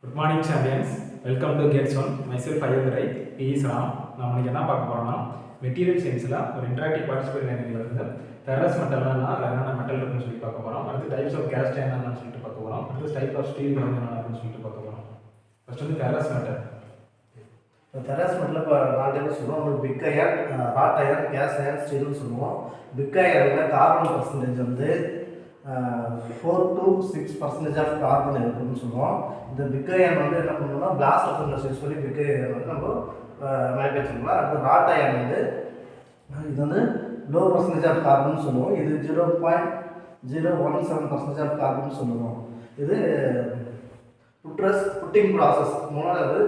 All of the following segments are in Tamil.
Good morning champions. Welcome to Get Zone. Myself Ayodhrai. He is Ram. நம்ம என்ன பார்க்க போறோம்னா மெட்டீரியல் சயின்ஸ்ல ஒரு இன்டராக்டிவ் பார்ட்டிசிபேட் லைனிங்ல இருந்து ஃபெரஸ் மெட்டல்னா என்னென்ன மெட்டல் இருக்குன்னு சொல்லி பார்க்க போறோம். அடுத்து டைப்ஸ் ஆஃப் கேஸ்ட் என்னன்னு சொல்லிட்டு பார்க்க போறோம். அடுத்து டைப் ஆஃப் ஸ்டீல் என்னன்னு சொல்லிட்டு பார்க்க போறோம். ஃபர்ஸ்ட் வந்து ஃபெரஸ் மெட்டல். ஃபெரஸ் மெட்டல் இப்போ நாலு சொல்லுவோம். ஒரு pig iron, hot iron, cast iron, ஸ்டீல்னு சொல்லுவோம். பிக் அயர்னில் கார்பன் பர்சன்டேஜ் வந்து 4 to 6% ஆஃப் கார்பன் இருக்குன்னு சொல்லுவோம். இந்த பிக் அயர்ன் வந்து என்ன பண்ணுவோம்னா பிளாஸ்ட் ஃபர்னஸ் யூஸ் பண்ணி பிக் அயர்ன் வந்து நம்ம மேனுஃபேக்சர் பண்ணலாம். அடுத்து ஹாட் அயர்ன் வந்து இது வந்து லோ பர்சன்டேஜ் ஆஃப் கார்பன் சொல்லுவோம். இது 0.017% ஆஃப் கார்பன் சொல்லுவோம். இது புட்டிங் ப்ராசஸ் மூலம் அது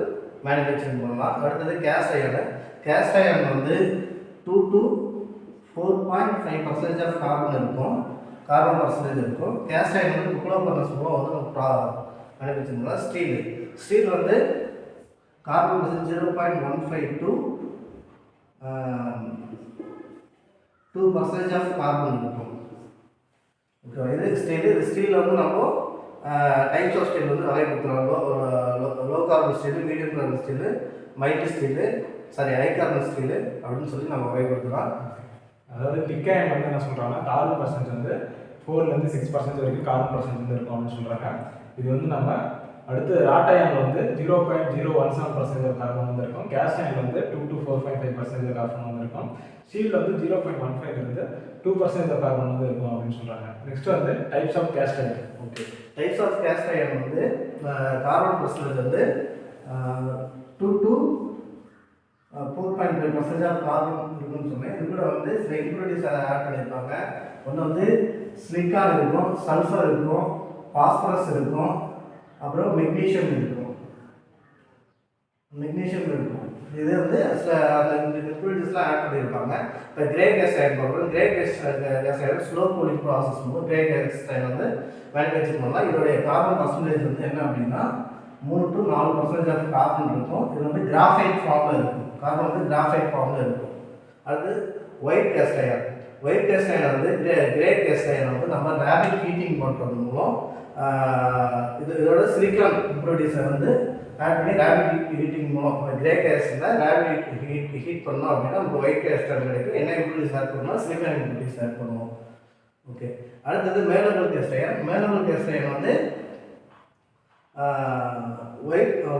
மேனுஃபேக்சரிங் பண்ணலாம். அடுத்தது கேஸ்ட் அயர்ன். கேஸ்ட் அயர்ன் வந்து 2 to 4.5% ஆஃப் கார்பன் இருக்கும், கார்பன் பர்சன்டேஜ் இருக்கும். கேஸ்ட் அயர்ன் வந்து குக்லோ ஃபர்னஸ் மூலம் வந்து நம்ம மேனுஃபேக்சரிங் பண்ணலாம். ஸ்டீல் வந்து carbon percentage 0.15 to 2% of carbon இருக்கும். ஓகே, இது ஸ்டீல் வந்து நம்ம டைப்ஸ் ஆஃப் ஸ்டீல் வந்து வகைப்படுத்துகிறோம். Low carbon steel, medium carbon steel, mild steel, high carbon steel அப்படின்னு சொல்லி நம்ம வகைப்படுத்துகிறோம். அதாவது பிக் அயர்ன் வந்து என்ன சொல்கிறாங்கன்னா கார்பன் பர்சன்டேஜ் வந்து 4 to 6% வரைக்கும் கார்பன் பர்சன்டேஜ் வந்து இருக்கும் அப்படின்னு சொல்கிறாங்க. இது வந்து நம்ம அடுத்து ஹாட் அயர்ன் வந்து 0.017% கார்பன் வந்து இருக்கும். கேஸ்ட் அயர்ன் வந்து 2 to 4.5% கார்பன் வந்து இருக்கும். ஸ்டீல் வந்து 0.15 to 2% கார்பன் வந்து இருக்கும் அப்படின்னு சொல்கிறாங்க. நெக்ஸ்ட் வந்து types of cast iron. Okay, types of cast iron வந்து கார்பன் பர்சன்டேஜ் வந்து 2 to 4.5% ஆஃப் கார்பன் இருக்குன்னு சொன்னேன். இது கூட வந்து சில இம்ப்யூரிட்டிஸ் ஆட் பண்ணியிருப்பாங்க. ஒன்று வந்து சிலிக்கான் இருக்கும், சல்ஃபர் இருக்கும், பாஸ்பரஸ் இருக்கும், அப்புறம் மெக்னீஷியம் இருக்கும். இது வந்து சில அந்த இம்ப்யூரிட்டிஸ்லாம் ஆட் பண்ணியிருப்பாங்க. இப்போ கிரே கேஸ்ட் அயர்ன் பார்க்குறோம். Grey cast iron slow cooling process மூலம் கிரே கேஸ்ட் அயர்ன் வந்து மேனுஃபேக்சர் பண்ணலாம். இதோடைய கார்பன் பர்சன்டேஜ் வந்து என்ன அப்படின்னா 3 to 4% ஆஃப் கார்பன் இருக்கும். இது வந்து கிராஃபைட் ஃபார்மில் இருக்கும். கார்பன் வந்து கிராஃபைட் ஃபார்மில் இருக்கும். அது white cast iron. White cast iron வந்து கிரே கேஸ்ட் அயர்ன் வந்து நம்ம ரேபிட் ஹீட்டிங் பண்ணுறது மூலம் இதோட சிலிக்கான் இம்ப்யூரிட்டிஸை வந்து ஆட் பண்ணி ரேபிட் ஹீட்டிங் மூலம் கிரே கேஸ்டில் ரேபிட் ஹீட் பண்ணோம் அப்படின்னா நமக்கு ஒயிட் கேஸ்ட் அயர்ன் கிடைக்கும். என்ன இம்ப்யூரிட்டிஸ் ஆட் பண்ணோம்? சிலிக்கான் இம்ப்யூரிட்டிஸ் ஆட் பண்ணுவோம். ஓகே, அடுத்தது malleable cast iron. Malleable cast iron வந்து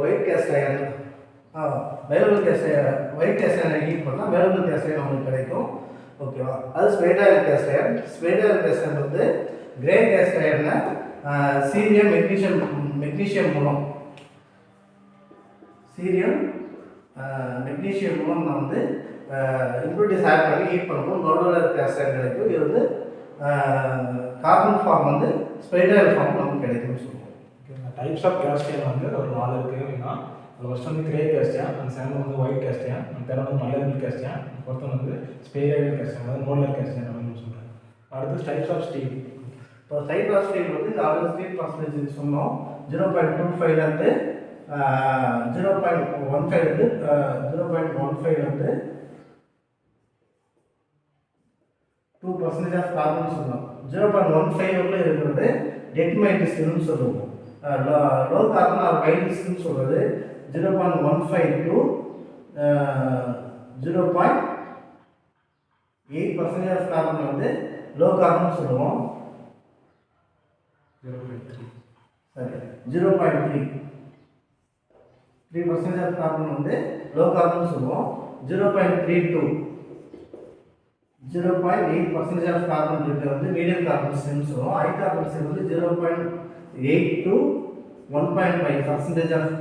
white cast iron malleable cast white cast iron heat பண்ணால் மேலபிள் கேஸ்ட் அயர்ன் நமக்கு கிடைக்கும். ஓகேவா? அது spheroidal cast iron. Spheroidal cast iron வந்து கிரே கேஸ்ட் அயர்னை சீரியம் மெக்னீஷியம் மூலம் நான் வந்து இம்ப்யூரிட்டிஸ் ஆட் பண்ணி ஹீட் பண்ணும்போது நோடோலர் கேஸ்ட் அயர்ன் கிடைக்கும். இது வந்து கார்பன் ஃபார்ம் வந்து ஸ்பெய்டாயில் ஃபார்ம் நமக்கு கிடைக்கும்னு சொல்லுவோம். டைப்ஸ் ஆஃப் கேஸ்ட் அயர்ன் வந்து ஒரு 4 இருக்குது அப்படின்னா ஃபர்ஸ்ட் வந்து கிரே கேஸ்ட் அயர்ன், அந்த செகண்ட் வந்து ஒயிட் கேஸ்ட் அயர்ன், தேர்ட் வந்து மலேபிள் கேஸ்ட் அயர்ன், ஃபோர்த் வந்து ஸ்பெய்டாயில் கேஸ்ட் அயர்ன், அதாவது நோடலர் கேஸ்ட் அயர்ன் அப்படின்னு சொல்கிறாங்க. அடுத்து டைப்ஸ் ஆஃப் ஸ்டீல். இப்போ டைப் ஆஃப் ஸ்டீல் வந்து ஆல்ரெடி ஸ்டீல் பர்சன்டேஜ் சொன்னோம். 0.25 0.15 2% ஆஃப் கார்பன் சொன்னோம். 0.15 இருக்கிறது டெட் மைல்டு ஸ்டீல்னு சொல்லுவோம். லோ கார்பன் ஆர் மைல்டு ஸ்டீல்னு சொல்கிறது 0.15 to 0.8% ஆஃப் கார்பன் வந்து லோ கார்பன் சொல்லுவோம். 0.3% ஆஃப் கார்பன் வந்து லோ கார்பன் சொல்லுவோம். 0.3 to 0.8% ஆஃப் கார்பன் இருக்கிறது வந்து மீடியம் கார்பன் ஸ்டீல்னு சொல்லுவோம். ஹை கார்பன் ஸ்டீல் வந்து 0.8 to 1.5% ஆஃப்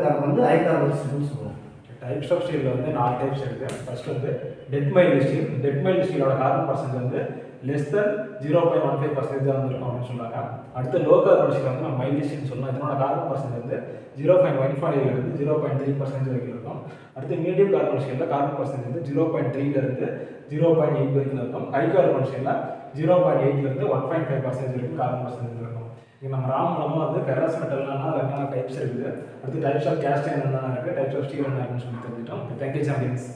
கார்பன் வந்து ஹை கார்பன் ஸ்டீல்னு சொல்லுவோம். டைப்ஸ் ஆஃப் ஸ்டீலில் வந்து 4 டைப்ஸ் இருக்குது. ஃபர்ஸ்ட் வந்து dead mild steel. Dead mild ஸ்டீலோட கார்பன் பர்சன்டேஜ் வந்து லெஸ் தென் 0.15% தான் இருக்கும் அப்படின்னு சொல்கிறாங்க. அடுத்து லோ கார்பன் ஸ்டீல் வந்து நம்ம மைல்டு ஸ்டீல்னு சொல்லலாம். இதனோட கார்பன் பர்சன்டேஜ் வந்து 0.15 to 0.3% வரைக்கும் இருக்கும். அடுத்து மீடியம் கார்பன் ஸ்டீலில் கார்பன் பர்சன்டேஜ் வந்து 0.3 to 0.8 வரைக்கும் இருக்கும். ஹை கார்பன் ஸ்டீலில் 0.8 to 1.5% வரைக்கும் கார்பன் பர்சன்டேஜ் இருக்கும். இது நம்ம ராம் மூலமாக வந்து ஃபெரஸ் மெட்டல்னா என்னென்ன டைப்ஸ் இருக்குது, அடுத்து டைப்ஸ் ஆஃப் கேஸ்ட் அயர்ன் என்னென்ன இருக்குது, டைப்ஸ் ஆஃப் ஸ்டீல் என்ன இருக்குன்னு சொல்லி தெரிஞ்சுட்டோம். Thank you champions.